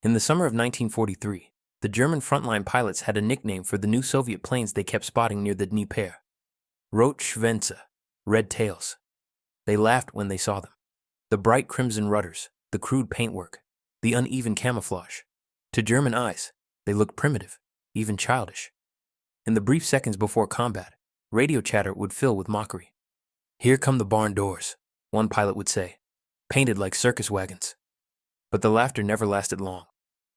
In the summer of 1943, the German frontline pilots had a nickname for the new Soviet planes they kept spotting near the Dnieper. Rote Schwänze, red tails. They laughed when they saw them. The bright crimson rudders, the crude paintwork, the uneven camouflage. To German eyes, they looked primitive, even childish. In the brief seconds before combat, radio chatter would fill with mockery. "Here come the barn doors," one pilot would say, painted like circus wagons. But the laughter never lasted long.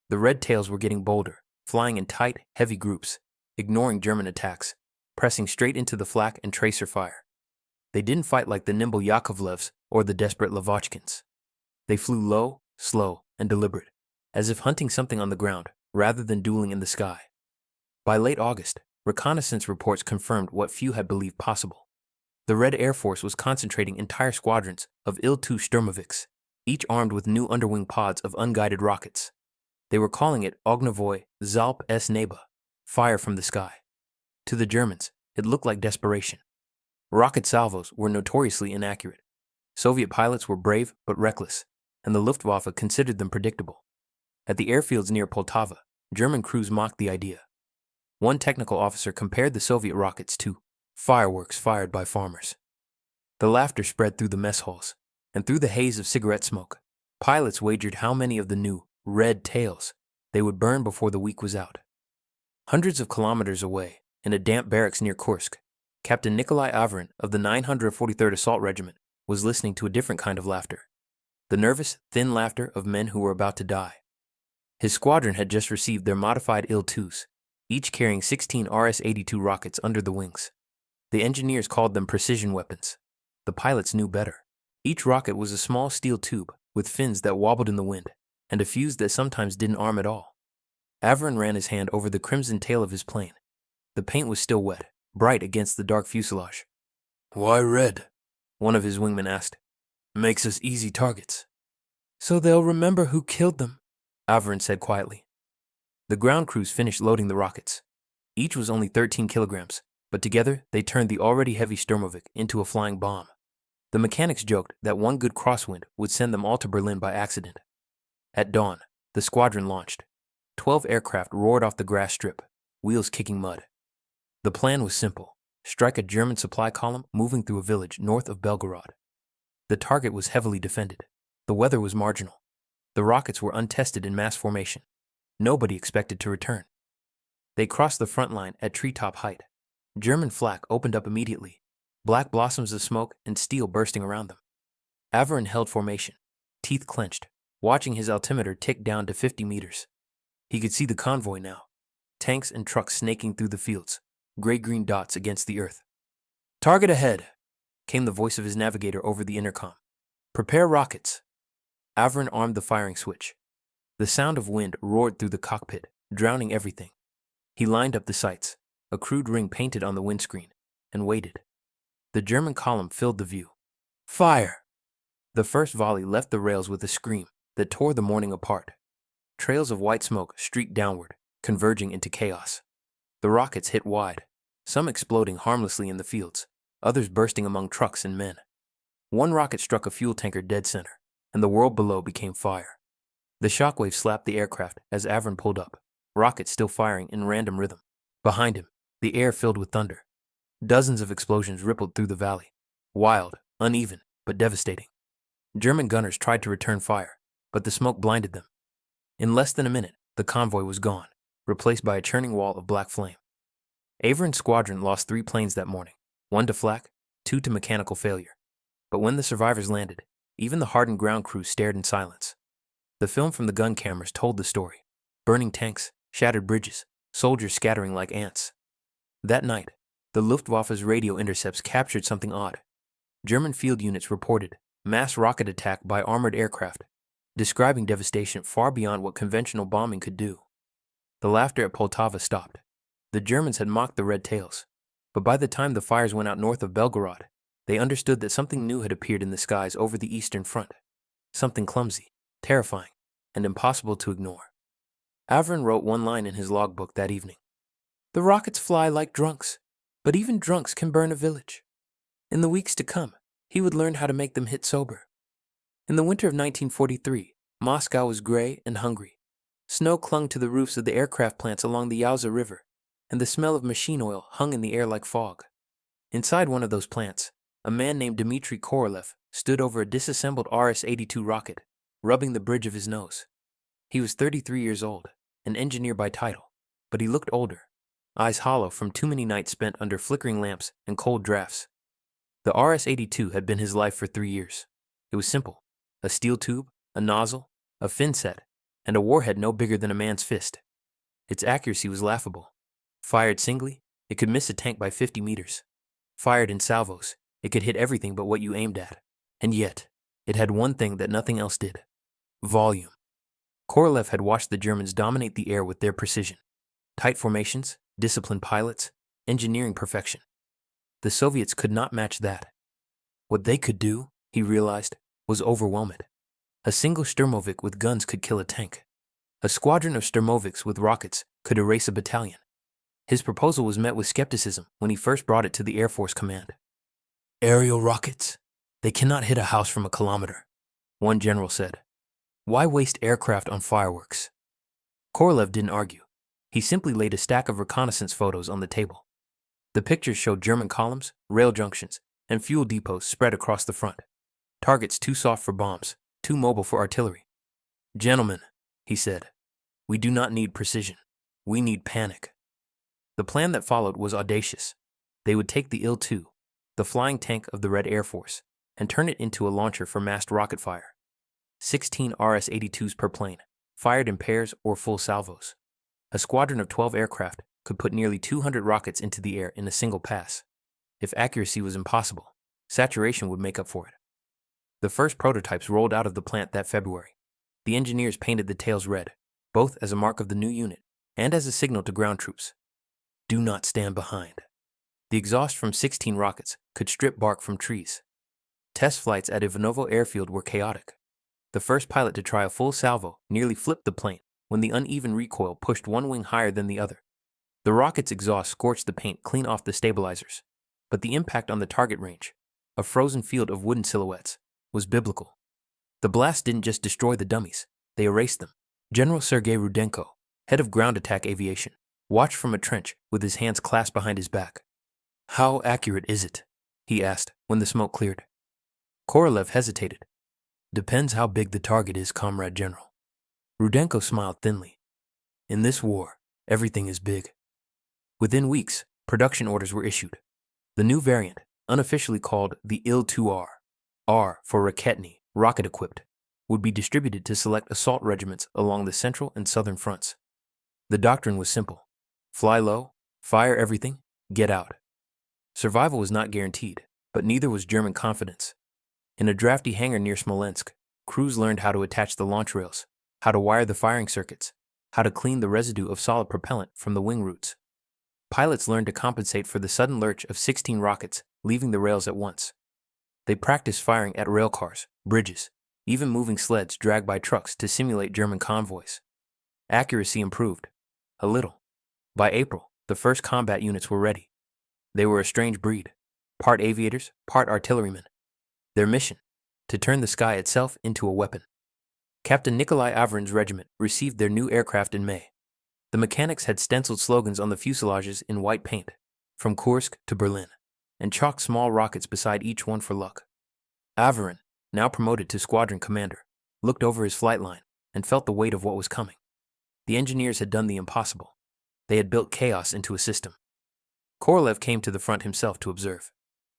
The red tails were getting bolder, flying in tight, heavy groups, ignoring German attacks, pressing straight into the flak and tracer fire. They didn't fight like the nimble Yakovlevs or the desperate Lavochkins. They flew low, slow, and deliberate, as if hunting something on the ground rather than dueling in the sky. By late August, reconnaissance reports confirmed what few had believed possible. The Red Air Force was concentrating entire squadrons of Il-2 Sturmovix, each armed with new underwing pods of unguided rockets. They were calling it Ognavoy Zalp s Neba, fire from the sky. To the Germans, it looked like desperation. Rocket salvos were notoriously inaccurate. Soviet pilots were brave but reckless, and the Luftwaffe considered them predictable. At the airfields near Poltava, German crews mocked the idea. One technical officer compared the Soviet rockets to fireworks fired by farmers. The laughter spread through the mess halls, and through the haze of cigarette smoke, pilots wagered how many of the new red tails they would burn before the week was out. Hundreds of kilometers away, in a damp barracks near Kursk, Captain Nikolai Averin of the 943rd Assault Regiment was listening to a different kind of laughter. The nervous, thin laughter of men who were about to die. His squadron had just received their modified Il-2s, each carrying 16 RS-82 rockets under the wings. The engineers called them precision weapons. The pilots knew better. Each rocket was a small steel tube with fins that wobbled in the wind, and a fuse that sometimes didn't arm at all. Averin ran his hand over the crimson tail of his plane. The paint was still wet, bright against the dark fuselage. "Why red?" one of his wingmen asked. "Makes us easy targets." "So they'll remember who killed them," Averin said quietly. The ground crews finished loading the rockets. Each was only 13 kilograms, but together they turned the already heavy Sturmovik into a flying bomb. The mechanics joked that one good crosswind would send them all to Berlin by accident. At dawn, the squadron launched. 12 aircraft roared off the grass strip, wheels kicking mud. The plan was simple: strike a German supply column moving through a village north of Belgorod. The target was heavily defended. The weather was marginal. The rockets were untested in mass formation. Nobody expected to return. They crossed the front line at treetop height. German flak opened up immediately, black blossoms of smoke and steel bursting around them. Averin held formation, teeth clenched, watching his altimeter tick down to 50 meters. He could see the convoy now, tanks and trucks snaking through the fields, gray-green dots against the earth. "Target ahead," came the voice of his navigator over the intercom. "Prepare rockets." Averin armed the firing switch. The sound of wind roared through the cockpit, drowning everything. He lined up the sights, a crude ring painted on the windscreen, and waited. The German column filled the view. "Fire!" The first volley left the rails with a scream that tore the morning apart. Trails of white smoke streaked downward, converging into chaos. The rockets hit wide, some exploding harmlessly in the fields, others bursting among trucks and men. One rocket struck a fuel tanker dead center, and the world below became fire. The shockwave slapped the aircraft as Averin pulled up, rockets still firing in random rhythm. Behind him, the air filled with thunder. Dozens of explosions rippled through the valley, wild, uneven, but devastating. German gunners tried to return fire, but the smoke blinded them. In less than a minute, the convoy was gone, replaced by a churning wall of black flame. Averin's squadron lost 3 planes that morning, 1 to flak, 2 to mechanical failure. But when the survivors landed, even the hardened ground crew stared in silence. The film from the gun cameras told the story: burning tanks, shattered bridges, soldiers scattering like ants. That night, the Luftwaffe's radio intercepts captured something odd. German field units reported mass rocket attack by armored aircraft, describing devastation far beyond what conventional bombing could do. The laughter at Poltava stopped. The Germans had mocked the red tails, but by the time the fires went out north of Belgorod, they understood that something new had appeared in the skies over the Eastern Front. Something clumsy, terrifying, and impossible to ignore. Averin wrote one line in his logbook that evening: "The rockets fly like drunks, but even drunks can burn a village." In the weeks to come, he would learn how to make them hit sober. In the winter of 1943, Moscow was gray and hungry. Snow clung to the roofs of the aircraft plants along the Yaoza River, and the smell of machine oil hung in the air like fog. Inside one of those plants, a man named Dmitry Korolev stood over a disassembled RS-82 rocket, rubbing the bridge of his nose. He was 33 years old, an engineer by title, but he looked older, eyes hollow from too many nights spent under flickering lamps and cold drafts. The RS-82 had been his life for 3 years. It was simple: a steel tube, a nozzle, a fin set, and a warhead no bigger than a man's fist. Its accuracy was laughable. Fired singly, it could miss a tank by 50 meters. Fired in salvos, it could hit everything but what you aimed at. And yet, it had one thing that nothing else did: volume. Korolev had watched the Germans dominate the air with their precision. Tight formations, disciplined pilots, engineering perfection. The Soviets could not match that. What they could do, he realized, was overwhelm it. A single Sturmovik with guns could kill a tank. A squadron of Sturmoviks with rockets could erase a battalion. His proposal was met with skepticism when he first brought it to the Air Force Command. "Aerial rockets? They cannot hit a house from a kilometer," one general said. "Why waste aircraft on fireworks?" Korolev didn't argue. He simply laid a stack of reconnaissance photos on the table. The pictures showed German columns, rail junctions, and fuel depots spread across the front. Targets too soft for bombs, too mobile for artillery. "Gentlemen," he said, "we do not need precision. We need panic." The plan that followed was audacious. They would take the Il-2, the flying tank of the Red Air Force, and turn it into a launcher for massed rocket fire. 16 RS-82s per plane, fired in pairs or full salvos. A squadron of 12 aircraft could put nearly 200 rockets into the air in a single pass. If accuracy was impossible, saturation would make up for it. The first prototypes rolled out of the plant that February. The engineers painted the tails red, both as a mark of the new unit and as a signal to ground troops. Do not stand behind. The exhaust from 16 rockets could strip bark from trees. Test flights at Ivanovo Airfield were chaotic. The first pilot to try a full salvo nearly flipped the plane when the uneven recoil pushed one wing higher than the other. The rocket's exhaust scorched the paint clean off the stabilizers, but the impact on the target range, a frozen field of wooden silhouettes, was biblical. The blast didn't just destroy the dummies, they erased them. General Sergei Rudenko, head of ground attack aviation, watched from a trench with his hands clasped behind his back. "How accurate is it?" he asked when the smoke cleared. Korolev hesitated. "Depends how big the target is, Comrade General." Rudenko smiled thinly. "In this war, everything is big." Within weeks, production orders were issued. The new variant, unofficially called the Il-2R, R for Raketny, rocket-equipped, would be distributed to select assault regiments along the central and southern fronts. The doctrine was simple: fly low, fire everything, get out. Survival was not guaranteed, but neither was German confidence. In a drafty hangar near Smolensk, crews learned how to attach the launch rails, how to wire the firing circuits, how to clean the residue of solid propellant from the wing roots. Pilots learned to compensate for the sudden lurch of 16 rockets leaving the rails at once. They practiced firing at rail cars, bridges, even moving sleds dragged by trucks to simulate German convoys. Accuracy improved, a little. By April, the first combat units were ready. They were a strange breed, part aviators, part artillerymen. Their mission: to turn the sky itself into a weapon. Captain Nikolai Avrin's regiment received their new aircraft in May. The mechanics had stenciled slogans on the fuselages in white paint, from Kursk to Berlin, and chalked small rockets beside each one for luck. Avrin, now promoted to squadron commander, looked over his flight line and felt the weight of what was coming. The engineers had done the impossible. They had built chaos into a system. Korolev came to the front himself to observe.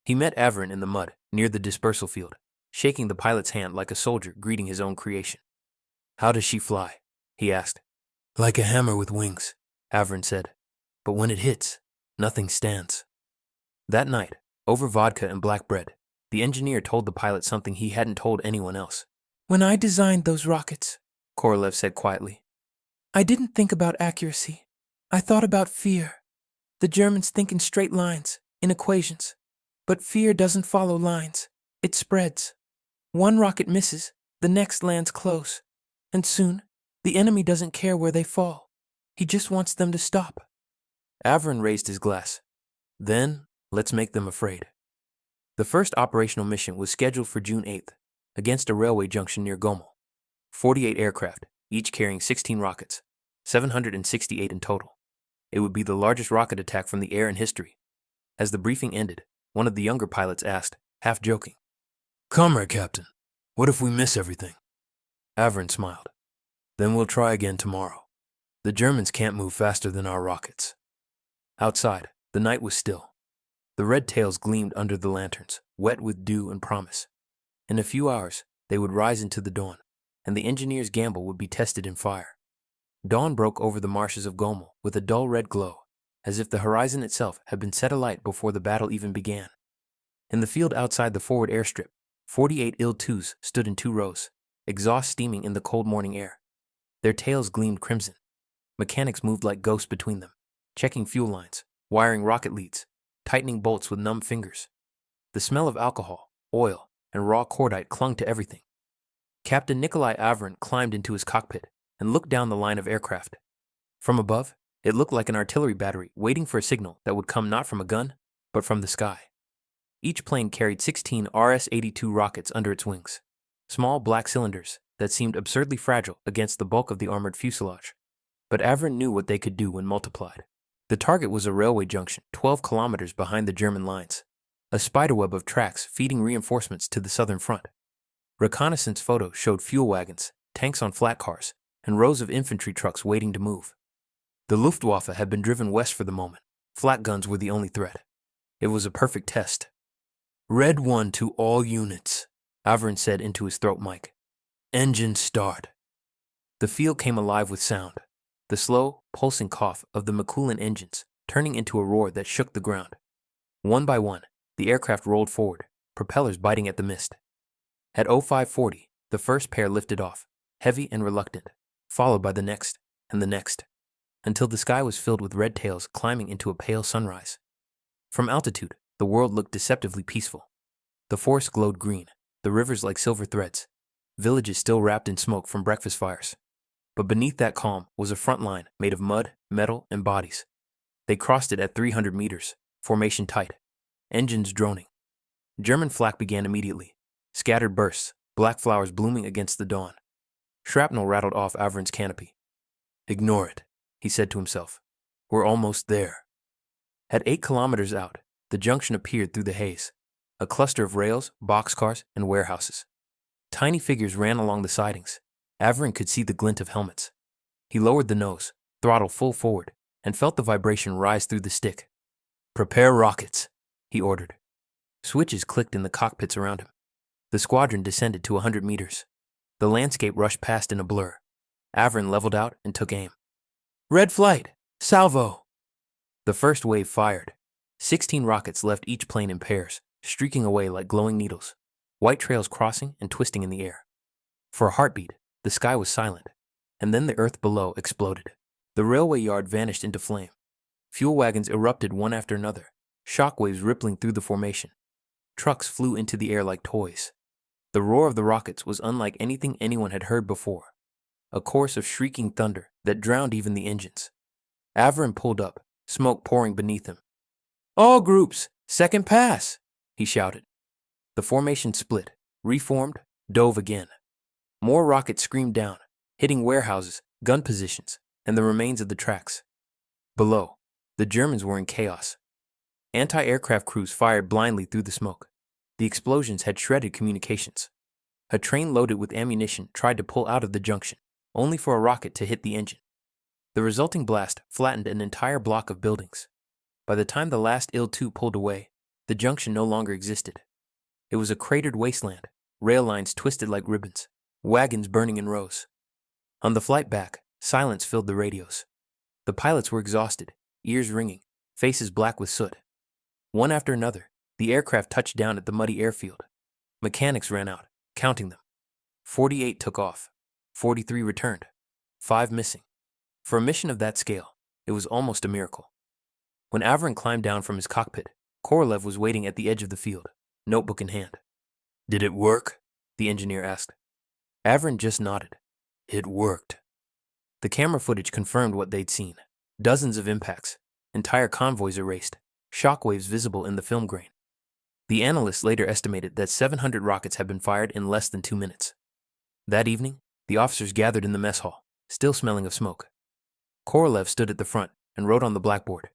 He met Avrin in the mud near the dispersal field, shaking the pilot's hand like a soldier greeting his own creation. "How does she fly?" he asked. "Like a hammer with wings," Avrin said. "But when it hits, nothing stands." That night, over vodka and black bread, the engineer told the pilot something he hadn't told anyone else. "When I designed those rockets," Korolev said quietly, "I didn't think about accuracy. I thought about fear. The Germans think in straight lines, in equations. But fear doesn't follow lines. It spreads. One rocket misses, the next lands close. And soon, the enemy doesn't care where they fall. He just wants them to stop." Avrin raised his glass. "Then, let's make them afraid." The first operational mission was scheduled for June 8th, against a railway junction near Gomel. 48 aircraft, each carrying 16 rockets, 768 in total. It would be the largest rocket attack from the air in history. As the briefing ended, one of the younger pilots asked, half joking, "Comrade Captain, what if we miss everything?" Avron smiled. "Then we'll try again tomorrow. The Germans can't move faster than our rockets." Outside, the night was still. The red tails gleamed under the lanterns, wet with dew and promise. In a few hours, they would rise into the dawn, and the engineer's gamble would be tested in fire. Dawn broke over the marshes of Gomel with a dull red glow, as if the horizon itself had been set alight before the battle even began. In the field outside the forward airstrip, 48 Il-2s stood in 2 rows, exhaust steaming in the cold morning air. Their tails gleamed crimson. Mechanics moved like ghosts between them, checking fuel lines, wiring rocket leads, tightening bolts with numb fingers. The smell of alcohol, oil, and raw cordite clung to everything. Captain Nikolai Avron climbed into his cockpit and looked down the line of aircraft. From above, it looked like an artillery battery waiting for a signal that would come not from a gun, but from the sky. Each plane carried 16 RS-82 rockets under its wings, small black cylinders that seemed absurdly fragile against the bulk of the armored fuselage. But Avron knew what they could do when multiplied. The target was a railway junction 12 kilometers behind the German lines, a spiderweb of tracks feeding reinforcements to the southern front. Reconnaissance photos showed fuel wagons, tanks on flat cars, and rows of infantry trucks waiting to move. The Luftwaffe had been driven west for the moment. Flak guns were the only threat. It was a perfect test. "Red 1 to all units," Avron said into his throat mic. "Engine start." The field came alive with sound, the slow, pulsing cough of the Mikulin engines turning into a roar that shook the ground. One by one, the aircraft rolled forward, propellers biting at the mist. At 0540, the first pair lifted off, heavy and reluctant, followed by the next and the next, until the sky was filled with red tails climbing into a pale sunrise. From altitude, the world looked deceptively peaceful. The forests glowed green, the rivers like silver threads, villages still wrapped in smoke from breakfast fires. But beneath that calm was a front line made of mud, metal, and bodies. They crossed it at 300 meters, formation tight, engines droning. German flak began immediately, scattered bursts, black flowers blooming against the dawn. Shrapnel rattled off Avron's canopy. "Ignore it," he said to himself. "We're almost there." At 8 kilometers out, the junction appeared through the haze, a cluster of rails, boxcars, and warehouses. Tiny figures ran along the sidings. Avron could see the glint of helmets. He lowered the nose, throttle full forward, and felt the vibration rise through the stick. "Prepare rockets," he ordered. Switches clicked in the cockpits around him. The squadron descended to 100 meters. The landscape rushed past in a blur. Avron leveled out and took aim. "Red flight! Salvo!" The first wave fired. 16 rockets left each plane in pairs, streaking away like glowing needles, white trails crossing and twisting in the air. For a heartbeat, the sky was silent, and then the earth below exploded. The railway yard vanished into flame. Fuel wagons erupted one after another, shockwaves rippling through the formation. Trucks flew into the air like toys. The roar of the rockets was unlike anything anyone had heard before, a chorus of shrieking thunder that drowned even the engines. Avron pulled up, smoke pouring beneath him. "All groups, second pass," he shouted. The formation split, reformed, dove again. More rockets screamed down, hitting warehouses, gun positions, and the remains of the tracks. Below, the Germans were in chaos. Anti-aircraft crews fired blindly through the smoke. The explosions had shredded communications. A train loaded with ammunition tried to pull out of the junction, only for a rocket to hit the engine. The resulting blast flattened an entire block of buildings. By the time the last Il-2 pulled away, the junction no longer existed. It was a cratered wasteland, rail lines twisted like ribbons, wagons burning in rows. On the flight back, silence filled the radios. The pilots were exhausted, ears ringing, faces black with soot. One after another, the aircraft touched down at the muddy airfield. Mechanics ran out, counting them. 48 took off. 43 returned. 5 missing. For a mission of that scale, it was almost a miracle. When Avron climbed down from his cockpit, Korolev was waiting at the edge of the field, notebook in hand. "Did it work?" the engineer asked. Avron just nodded. "It worked." The camera footage confirmed what they'd seen. Dozens of impacts, entire convoys erased, shockwaves visible in the film grain. The analysts later estimated that 700 rockets had been fired in less than 2 minutes. That evening, the officers gathered in the mess hall. still smelling of smoke. Korolev stood at the front and wrote on the blackboard,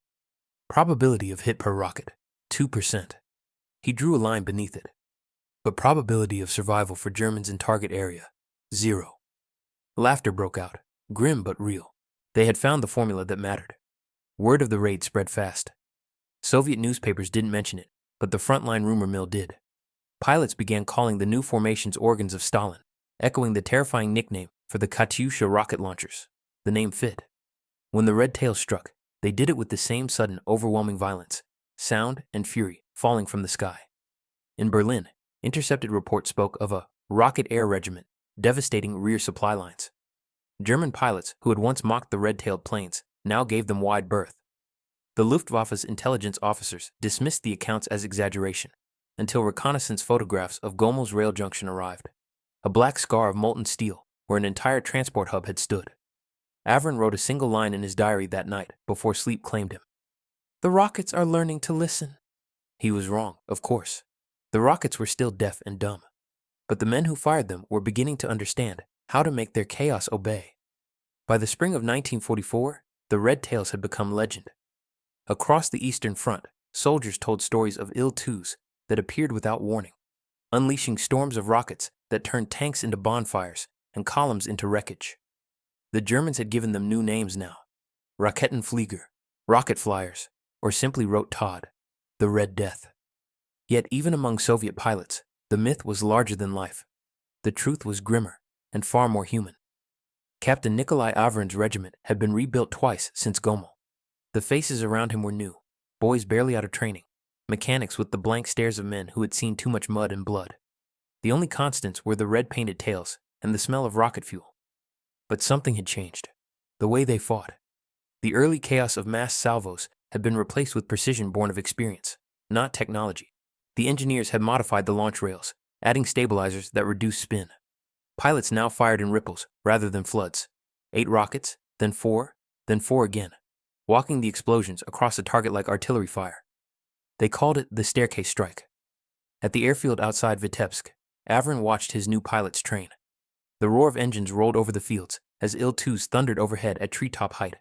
"Probability of hit per rocket, 2%. He drew a line beneath it. But probability of survival for Germans in target area, 0. Laughter broke out, grim but real. They had found the formula that mattered. Word of the raid spread fast. Soviet newspapers didn't mention it, but the frontline rumor mill did. Pilots began calling the new formations organs of Stalin, echoing the terrifying nickname for the Katyusha rocket launchers. The name fit. When the red tails struck, they did it with the same sudden, overwhelming violence, sound, and fury falling from the sky. In Berlin, intercepted reports spoke of a rocket air regiment devastating rear supply lines. German pilots who had once mocked the red-tailed planes now gave them wide berth. The Luftwaffe's intelligence officers dismissed the accounts as exaggeration until reconnaissance photographs of Gomel's rail junction arrived, a black scar of molten steel where an entire transport hub had stood. Avron wrote a single line in his diary that night before sleep claimed him. "The rockets are learning to listen." He was wrong, of course. The rockets were still deaf and dumb. But the men who fired them were beginning to understand how to make their chaos obey. By the spring of 1944, the Red Tails had become legend. Across the Eastern Front, soldiers told stories of Il-2s that appeared without warning, unleashing storms of rockets that turned tanks into bonfires and columns into wreckage. The Germans had given them new names now: Raketenflieger, rocket flyers, or simply wrote Todd, the Red Death. Yet even among Soviet pilots, the myth was larger than life. The truth was grimmer and far more human. Captain Nikolai Avron's regiment had been rebuilt twice since Gomel. The faces around him were new, boys barely out of training, mechanics with the blank stares of men who had seen too much mud and blood. The only constants were the red-painted tails and the smell of rocket fuel. But something had changed. The way they fought. The early chaos of mass salvos had been replaced with precision born of experience, not technology. The engineers had modified the launch rails, adding stabilizers that reduced spin. Pilots now fired in ripples rather than floods. 8 rockets, then 4 again, walking the explosions across a target like artillery fire. They called it the staircase strike. At the airfield outside Vitebsk, Avron watched his new pilots train. The roar of engines rolled over the fields as Il-2s thundered overhead at treetop height,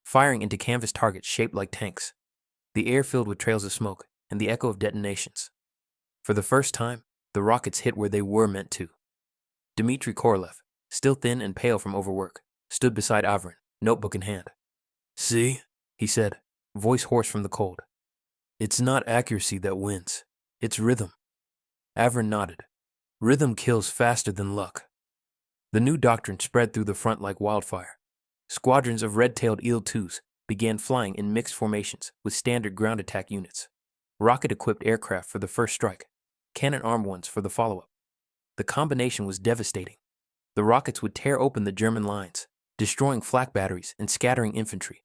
firing into canvas targets shaped like tanks. The air filled with trails of smoke and the echo of detonations. For the first time, the rockets hit where they were meant to. Dmitry Korolev, still thin and pale from overwork, stood beside Avron, notebook in hand. "See?" he said, voice hoarse from the cold. "It's not accuracy that wins. It's rhythm." Avron nodded. "Rhythm kills faster than luck." The new doctrine spread through the front like wildfire. Squadrons of red-tailed Il-2s began flying in mixed formations with standard ground attack units. Rocket-equipped aircraft for the first strike, cannon-armed ones for the follow-up. The combination was devastating. The rockets would tear open the German lines, destroying flak batteries and scattering infantry.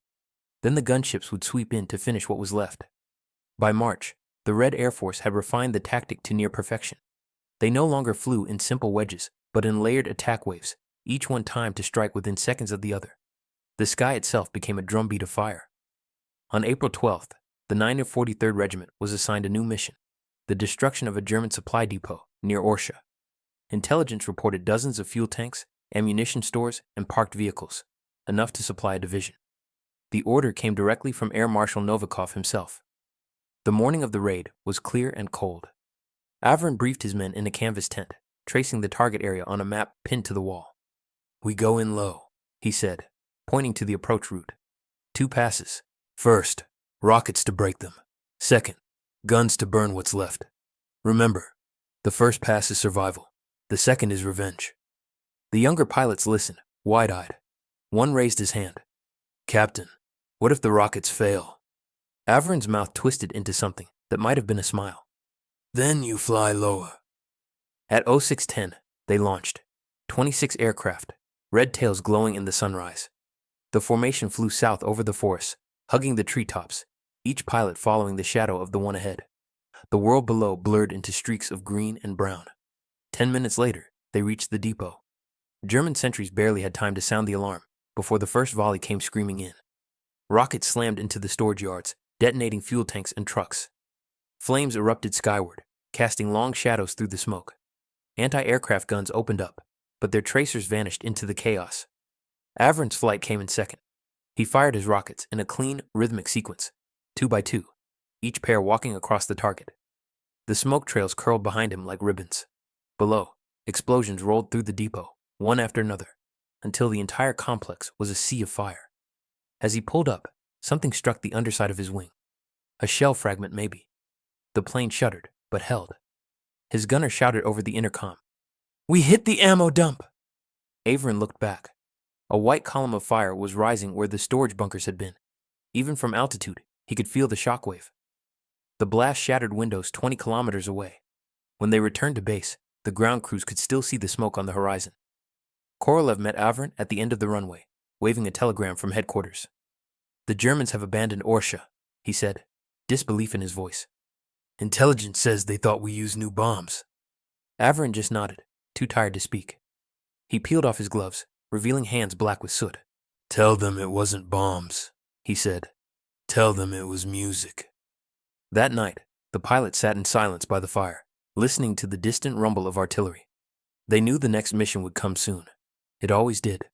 Then the gunships would sweep in to finish what was left. By March, the Red Air Force had refined the tactic to near perfection. They no longer flew in simple wedges, but in layered attack waves, each one timed to strike within seconds of the other. The sky itself became a drumbeat of fire. On April 12th, the 943rd Regiment was assigned a new mission: the destruction of a German supply depot near Orsha. Intelligence reported dozens of fuel tanks, ammunition stores, and parked vehicles, enough to supply a division. The order came directly from Air Marshal Novikov himself. The morning of the raid was clear and cold. Avron briefed his men in a canvas tent, tracing the target area on a map pinned to the wall. "We go in low," he said, pointing to the approach route. 2 passes. First, rockets to break them. Second, guns to burn what's left. Remember, the first pass is survival. The second is revenge." The younger pilots listened, wide-eyed. One raised his hand. "Captain, what if the rockets fail?" Avron's mouth twisted into something that might have been a smile. "Then you fly lower." At 0610, they launched. 26 aircraft, red tails glowing in the sunrise. The formation flew south over the forest, hugging the treetops, each pilot following the shadow of the one ahead. The world below blurred into streaks of green and brown. 10 minutes later, they reached the depot. German sentries barely had time to sound the alarm before the first volley came screaming in. Rockets slammed into the storage yards, detonating fuel tanks and trucks. Flames erupted skyward, casting long shadows through the smoke. Anti-aircraft guns opened up, but their tracers vanished into the chaos. Avron's flight came in second. He fired his rockets in a clean, rhythmic sequence, 2 by 2, each pair walking across the target. The smoke trails curled behind him like ribbons. Below, explosions rolled through the depot, one after another, until the entire complex was a sea of fire. As he pulled up, something struck the underside of his wing. A shell fragment, maybe. The plane shuddered, but held. His gunner shouted over the intercom, "We hit the ammo dump!" Avron looked back. A white column of fire was rising where the storage bunkers had been. Even from altitude, he could feel the shockwave. The blast shattered windows 20 kilometers away. When they returned to base, the ground crews could still see the smoke on the horizon. Korolev met Avron at the end of the runway, waving a telegram from headquarters. "The Germans have abandoned Orsha," he said, disbelief in his voice. "Intelligence says they thought we used new bombs." Avron just nodded, too tired to speak. He peeled off his gloves, revealing hands black with soot. "Tell them it wasn't bombs," he said. "Tell them it was music." That night, the pilots sat in silence by the fire, listening to the distant rumble of artillery. They knew the next mission would come soon. It always did.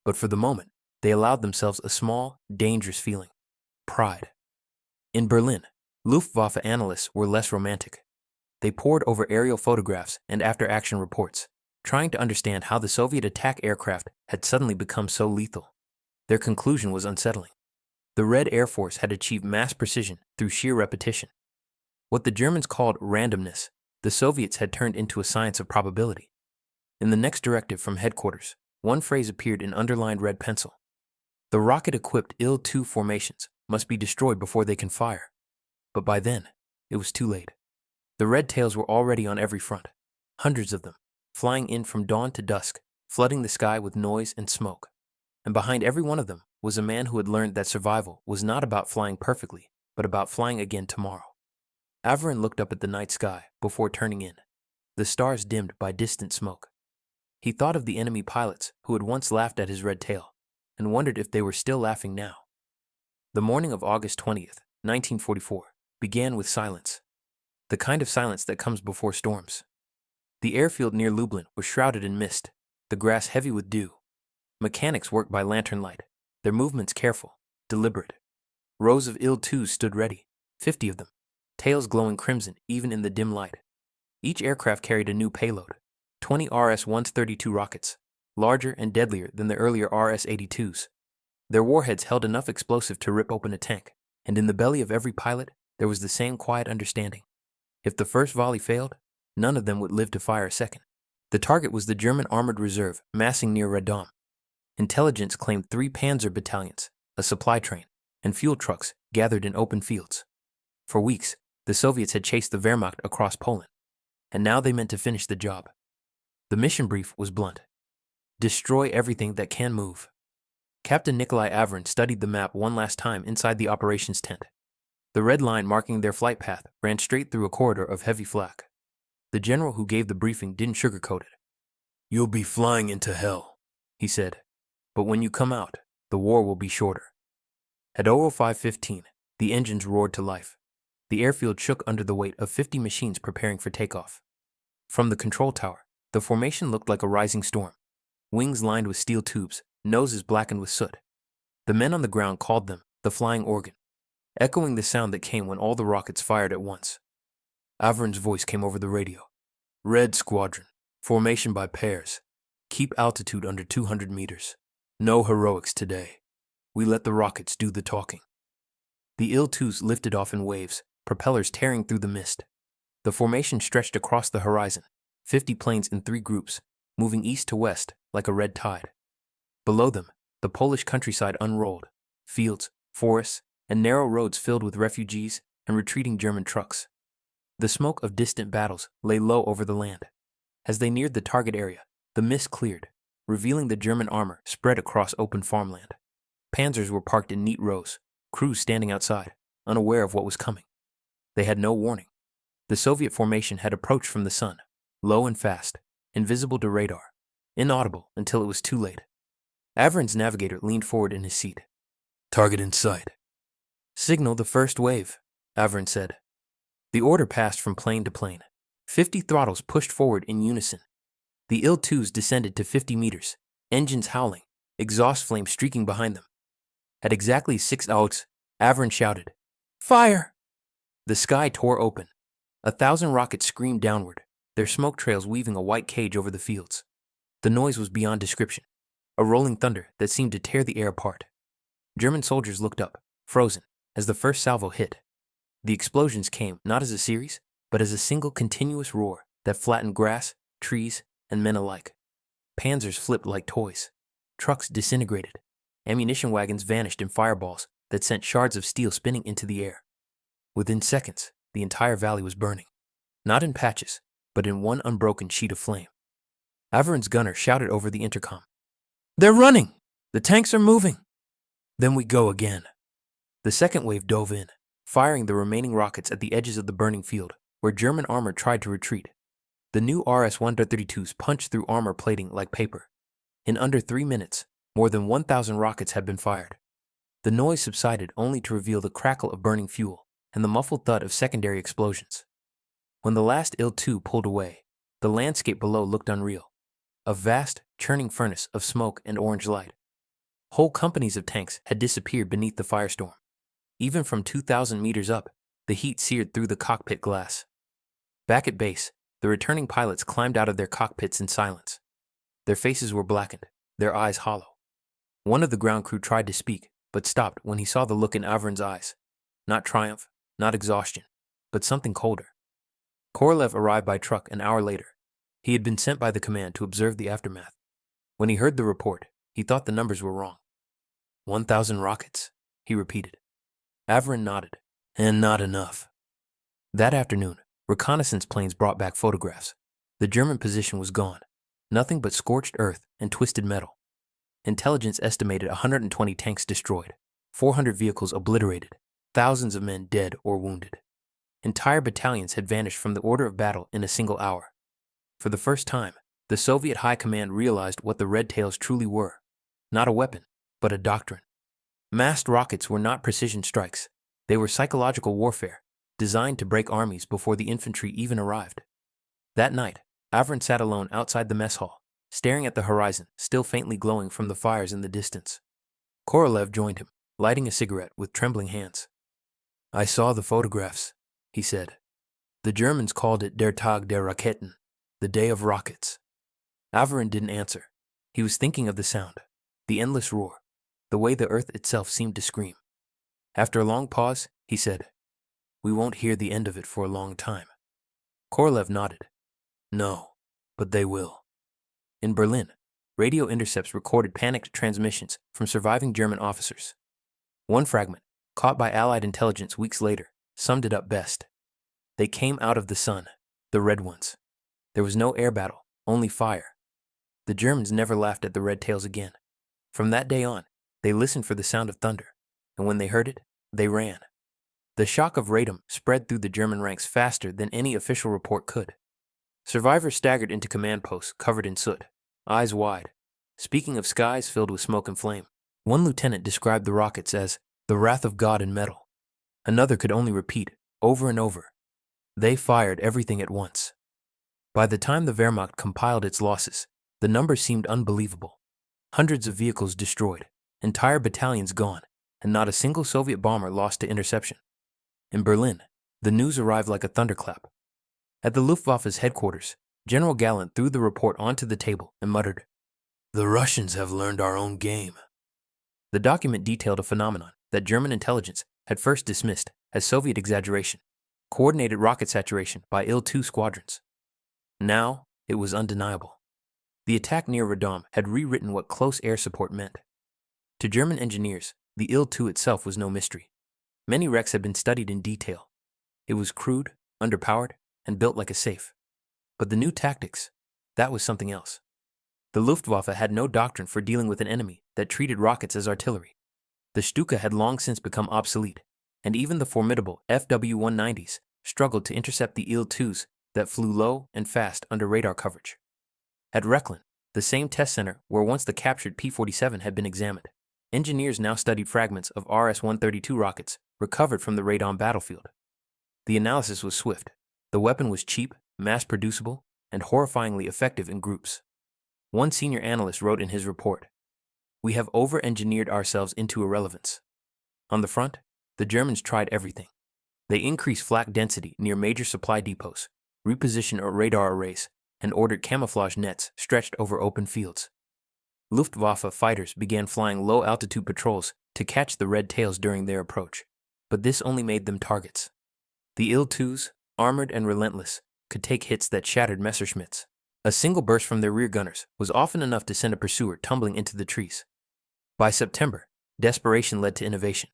But for the moment, they allowed themselves a small, dangerous feeling: pride. In Berlin, Luftwaffe analysts were less romantic. They pored over aerial photographs and after-action reports, trying to understand how the Soviet attack aircraft had suddenly become so lethal. Their conclusion was unsettling. The Red Air Force had achieved mass precision through sheer repetition. What the Germans called randomness, the Soviets had turned into a science of probability. In the next directive from headquarters, one phrase appeared in underlined red pencil: "The rocket-equipped Il-2 formations must be destroyed before they can fire." But by then, it was too late. The red tails were already on every front, hundreds of them, flying in from dawn to dusk, flooding the sky with noise and smoke. And behind every one of them was a man who had learned that survival was not about flying perfectly, but about flying again tomorrow. Avron looked up at the night sky before turning in, the stars dimmed by distant smoke. He thought of the enemy pilots who had once laughed at his red tail, and wondered if they were still laughing now. The morning of August 20th, 1944, began with silence. The kind of silence that comes before storms. The airfield near Lublin was shrouded in mist, the grass heavy with dew. Mechanics worked by lantern light, their movements careful, deliberate. Rows of Il-2s stood ready, 50 of them, tails glowing crimson even in the dim light. Each aircraft carried a new payload, 20 RS-132 rockets, larger and deadlier than the earlier RS-82s. Their warheads held enough explosive to rip open a tank, and in the belly of every pilot, there was the same quiet understanding. If the first volley failed, none of them would live to fire a second. The target was the German Armored Reserve massing near Radom. Intelligence claimed 3 Panzer battalions, a supply train, and fuel trucks gathered in open fields. For weeks, the Soviets had chased the Wehrmacht across Poland, and now they meant to finish the job. The mission brief was blunt: destroy everything that can move. Captain Nikolai Avron studied the map one last time inside the operations tent. The red line marking their flight path ran straight through a corridor of heavy flak. The general who gave the briefing didn't sugarcoat it. "You'll be flying into hell," he said. "But when you come out, the war will be shorter." At 05:15, the engines roared to life. The airfield shook under the weight of 50 machines preparing for takeoff. From the control tower, the formation looked like a rising storm. Wings lined with steel tubes, noses blackened with soot. The men on the ground called them the flying organ, echoing the sound that came when all the rockets fired at once. Avron's voice came over the radio. "Red Squadron, formation by pairs. Keep altitude under 200 meters. No heroics today. We let the rockets do the talking." The Il-2s lifted off in waves, propellers tearing through the mist. The formation stretched across the horizon, 50 planes in 3 groups, moving east to west like a red tide. Below them, the Polish countryside unrolled, fields, forests, and narrow roads filled with refugees and retreating German trucks. The smoke of distant battles lay low over the land. As they neared the target area, the mist cleared, revealing the German armor spread across open farmland. Panzers were parked in neat rows, crews standing outside, unaware of what was coming. They had no warning. The Soviet formation had approached from the sun, low and fast, invisible to radar, inaudible until it was too late. Avron's navigator leaned forward in his seat. "Target in sight." "Signal the first wave," Avron said. The order passed from plane to plane. 50 throttles pushed forward in unison. The Il-2s descended to 50 meters, engines howling, exhaust flames streaking behind them. At exactly 6 hours, Averin shouted, "Fire!" The sky tore open. 1,000 rockets screamed downward, their smoke trails weaving a white cage over the fields. The noise was beyond description, a rolling thunder that seemed to tear the air apart. German soldiers looked up, frozen, as the first salvo hit. The explosions came not as a series, but as a single continuous roar that flattened grass, trees, and men alike. Panzers flipped like toys. Trucks disintegrated. Ammunition wagons vanished in fireballs that sent shards of steel spinning into the air. Within seconds, the entire valley was burning, not in patches, but in one unbroken sheet of flame. Averin's gunner shouted over the intercom, "They're running! The tanks are moving!" Then we go again. The second wave dove in, firing the remaining rockets at the edges of the burning field, where German armor tried to retreat. The new RS-132s punched through armor plating like paper. In under 3 minutes, more than 1,000 rockets had been fired. The noise subsided only to reveal the crackle of burning fuel and the muffled thud of secondary explosions. When the last Il-2 pulled away, the landscape below looked unreal, a vast, churning furnace of smoke and orange light. Whole companies of tanks had disappeared beneath the firestorm. Even from 2,000 meters up, the heat seared through the cockpit glass. Back at base, the returning pilots climbed out of their cockpits in silence. Their faces were blackened, their eyes hollow. One of the ground crew tried to speak, but stopped when he saw the look in Averin's eyes. Not triumph, not exhaustion, but something colder. Korolev arrived by truck an hour later. He had been sent by the command to observe the aftermath. When he heard the report, he thought the numbers were wrong. 1,000 rockets, he repeated. Averin nodded, and not enough. That afternoon, reconnaissance planes brought back photographs. The German position was gone, nothing but scorched earth and twisted metal. Intelligence estimated 120 tanks destroyed, 400 vehicles obliterated, thousands of men dead or wounded. Entire battalions had vanished from the order of battle in a single hour. For the first time, the Soviet High Command realized what the Red Tails truly were. Not a weapon, but a doctrine. Massed rockets were not precision strikes. They were psychological warfare, designed to break armies before the infantry even arrived. That night, Averin sat alone outside the mess hall, staring at the horizon, still faintly glowing from the fires in the distance. Korolev joined him, lighting a cigarette with trembling hands. "I saw the photographs," he said. "The Germans called it Der Tag der Raketen, the day of rockets." Averin didn't answer. He was thinking of the sound, the endless roar, the way the earth itself seemed to scream. After a long pause, he said, "We won't hear the end of it for a long time." Korolev nodded. "No, but they will." In Berlin, radio intercepts recorded panicked transmissions from surviving German officers. One fragment, caught by Allied intelligence weeks later, summed it up best. They came out of the sun, the red ones. There was no air battle, only fire. The Germans never laughed at the Red Tails again. From that day on, they listened for the sound of thunder, and when they heard it, they ran. The shock of radom spread through the German ranks faster than any official report could. Survivors staggered into command posts covered in soot, eyes wide, speaking of skies filled with smoke and flame. One lieutenant described the rockets as the wrath of God in metal. Another could only repeat, over and over, "They fired everything at once." By the time the Wehrmacht compiled its losses, the numbers seemed unbelievable. Hundreds of vehicles destroyed, entire battalions gone, and not a single Soviet bomber lost to interception. In Berlin, the news arrived like a thunderclap. At the Luftwaffe's headquarters, General Gallant threw the report onto the table and muttered, "The Russians have learned our own game." The document detailed a phenomenon that German intelligence had first dismissed as Soviet exaggeration, coordinated rocket saturation by Il-2 squadrons. Now, it was undeniable. The attack near Radom had rewritten what close air support meant. To German engineers, the Il-2 itself was no mystery. Many wrecks had been studied in detail. It was crude, underpowered, and built like a safe. But the new tactics, that was something else. The Luftwaffe had no doctrine for dealing with an enemy that treated rockets as artillery. The Stuka had long since become obsolete, and even the formidable FW-190s struggled to intercept the Il-2s that flew low and fast under radar coverage. At Rechlin, the same test center where once the captured P-47 had been examined, engineers now studied fragments of RS-132 rockets recovered from the Radom battlefield. The analysis was swift. The weapon was cheap, mass-producible, and horrifyingly effective in groups. One senior analyst wrote in his report, We have over-engineered ourselves into irrelevance. On the front, the Germans tried everything. They increased flak density near major supply depots, repositioned radar arrays, and ordered camouflage nets stretched over open fields. Luftwaffe fighters began flying low-altitude patrols to catch the red tails during their approach, but this only made them targets. The Il-2s, armored and relentless, could take hits that shattered Messerschmitts. A single burst from their rear gunners was often enough to send a pursuer tumbling into the trees. By September, desperation led to innovation.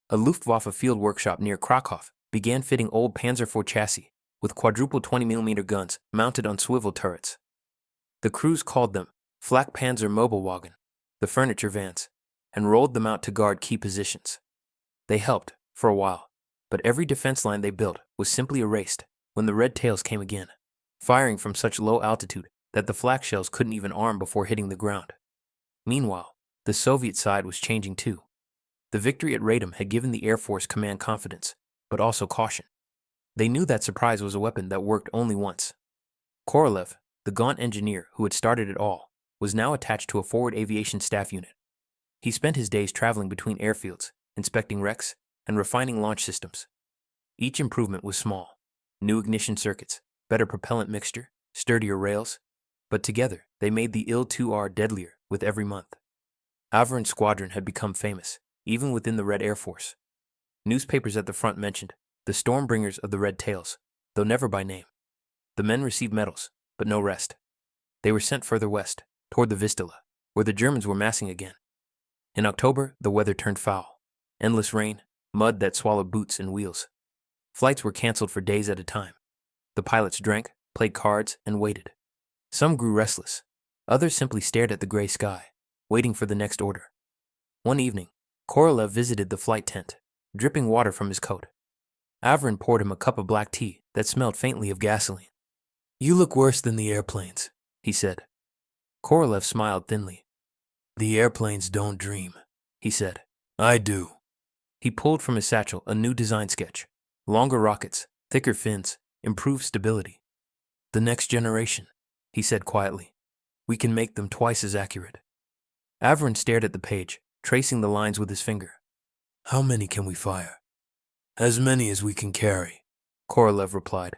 A Luftwaffe field workshop near Krakow began fitting old Panzer IV chassis with quadruple 20mm guns mounted on swivel turrets. The crews called them Flak Panzer Mobilwagen, the furniture vans, and rolled them out to guard key positions. They helped, for a while, but every defense line they built was simply erased when the red tails came again, firing from such low altitude that the flak shells couldn't even arm before hitting the ground. Meanwhile, the Soviet side was changing too. The victory at Radom had given the Air Force command confidence, but also caution. They knew that surprise was a weapon that worked only once. Korolev, the gaunt engineer who had started it all, was now attached to a forward aviation staff unit. He spent his days traveling between airfields, inspecting wrecks, and refining launch systems. Each improvement was small: new ignition circuits, better propellant mixture, sturdier rails, but together they made the Il-2R deadlier with every month. Averin's squadron had become famous, even within the Red Air Force. Newspapers at the front mentioned the Stormbringers of the Red Tails, though never by name. The men received medals, but no rest. They were sent further west, toward the Vistula, where the Germans were massing again. In October, the weather turned foul. Endless rain, mud that swallowed boots and wheels. Flights were canceled for days at a time. The pilots drank, played cards, and waited. Some grew restless. Others simply stared at the gray sky, waiting for the next order. One evening, Korolev visited the flight tent, dripping water from his coat. Averin poured him a cup of black tea that smelled faintly of gasoline. "You look worse than the airplanes," he said. Korolev smiled thinly. "The airplanes don't dream," he said. "I do." He pulled from his satchel a new design sketch: longer rockets, thicker fins, improved stability. "The next generation," he said quietly. "We can make them twice as accurate." Averin stared at the page, tracing the lines with his finger. "How many can we fire?" "As many as we can carry," Korolev replied.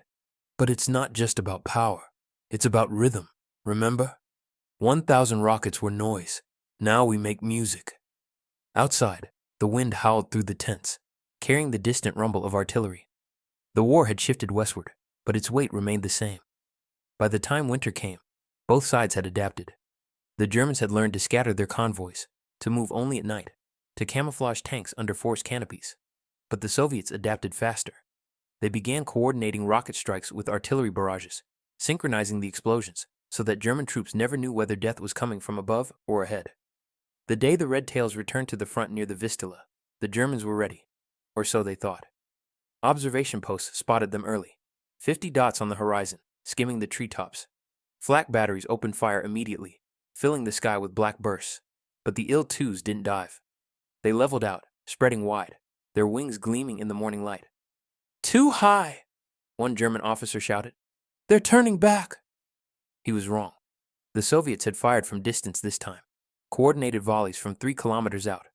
"But it's not just about power. It's about rhythm, remember? 1,000 rockets were noise. Now we make music." Outside, the wind howled through the tents, carrying the distant rumble of artillery. The war had shifted westward, but its weight remained the same. By the time winter came, both sides had adapted. The Germans had learned to scatter their convoys, to move only at night, to camouflage tanks under forest canopies. But the Soviets adapted faster. They began coordinating rocket strikes with artillery barrages, synchronizing the explosions so that German troops never knew whether death was coming from above or ahead. The day the Red Tails returned to the front near the Vistula, the Germans were ready, or so they thought. Observation posts spotted them early, 50 dots on the horizon, skimming the treetops. Flak batteries opened fire immediately, filling the sky with black bursts, but the Il-2s didn't dive. They leveled out, spreading wide, their wings gleaming in the morning light. "Too high," one German officer shouted. "They're turning back." He was wrong. The Soviets had fired from distance this time, coordinated volleys from 3 kilometers out.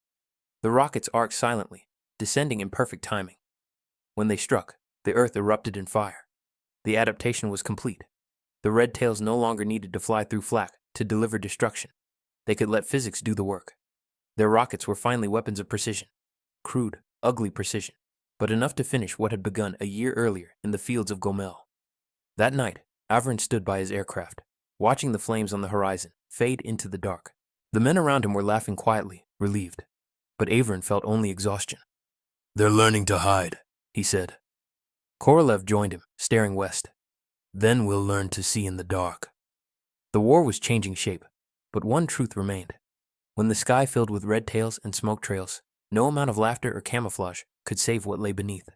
The rockets arced silently, descending in perfect timing. When they struck, the earth erupted in fire. The adaptation was complete. The Red Tails no longer needed to fly through flak to deliver destruction. They could let physics do the work. Their rockets were finally weapons of precision. Crude, ugly precision, but enough to finish what had begun a year earlier in the fields of Gomel. That night, Averin stood by his aircraft, watching the flames on the horizon fade into the dark. The men around him were laughing quietly, relieved. But Averin felt only exhaustion. "They're learning to hide," he said. Korolev joined him, staring west. "Then we'll learn to see in the dark." The war was changing shape, but one truth remained. When the sky filled with red tails and smoke trails, no amount of laughter or camouflage could save what lay beneath.